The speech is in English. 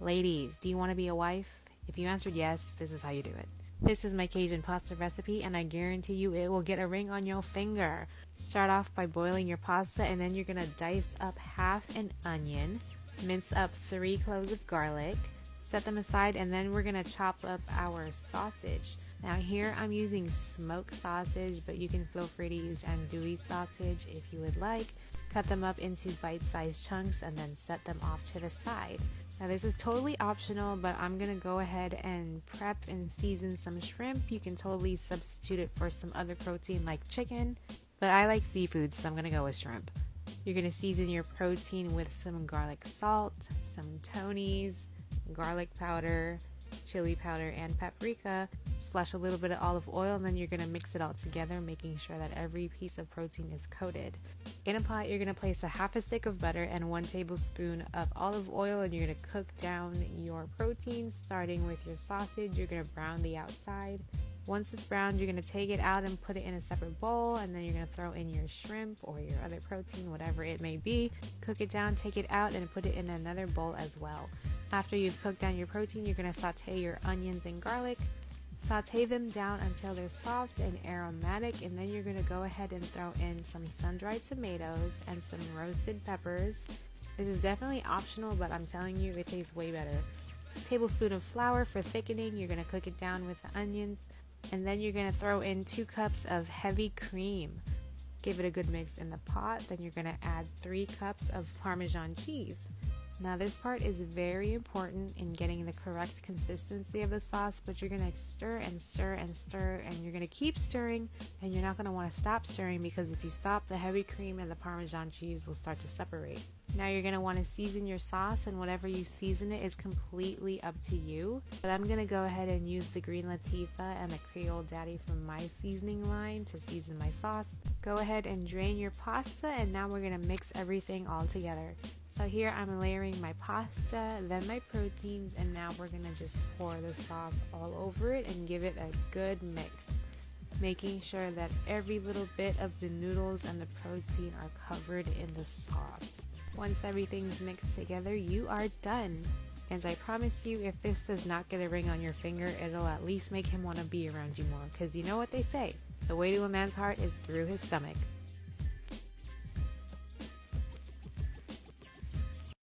Ladies, do you want to be a wife? If you answered yes, this is how you do it. This is my Cajun pasta recipe, and I guarantee you it will get a ring on your finger. Start off by boiling your pasta, and then you're going to dice up half an onion, mince up 3 cloves of garlic, set them aside, and then we're going to chop up our sausage. Now here I'm using smoked sausage, but you can feel free to use andouille sausage if you would like. Cut them up into bite-sized chunks and then set them off to the side. Now this is totally optional, but I'm going to go ahead and prep and season some shrimp. You can totally substitute it for some other protein like chicken, but I like seafood, so I'm going to go with shrimp. You're going to season your protein with some garlic salt, some Tony's, garlic powder, chili powder, and paprika. Splash a little bit of olive oil, and then you're going to mix it all together, making sure that every piece of protein is coated. In a pot, you're going to place a half a stick of butter and 1 tablespoon of olive oil, and you're going to cook down your protein, starting with your sausage. You're going to brown the outside. Once it's browned, you're going to take it out and put it in a separate bowl, and then you're going to throw in your shrimp or your other protein, whatever it may be. Cook it down, take it out, and put it in another bowl as well. After you've cooked down your protein, you're going to saute your onions and garlic. Saute them down until they're soft and aromatic, and then you're going to go ahead and throw in some sun-dried tomatoes and some roasted peppers. This is definitely optional, but I'm telling you, it tastes way better. A tablespoon of flour for thickening. You're going to cook it down with the onions, and then you're going to throw in 2 cups of heavy cream. Give it a good mix in the pot. Then you're going to add 3 cups of Parmesan cheese. Now this part is very important in getting the correct consistency of the sauce, but you're going to stir and stir and stir, and you're going to keep stirring, and you're not going to want to stop stirring, because if you stop, the heavy cream and the Parmesan cheese will start to separate. Now you're going to want to season your sauce, and whatever you season it is completely up to you. But I'm going to go ahead and use the Green Latifah and the Creole Daddy from my seasoning line to season my sauce. Go ahead and drain your pasta, and now we're going to mix everything all together. So here I'm layering my pasta, then my proteins, and now we're going to just pour the sauce all over it and give it a good mix, making sure that every little bit of the noodles and the protein are covered in the sauce. Once everything's mixed together, you are done. And I promise you, if this does not get a ring on your finger, it'll at least make him want to be around you more, because you know what they say, the way to a man's heart is through his stomach.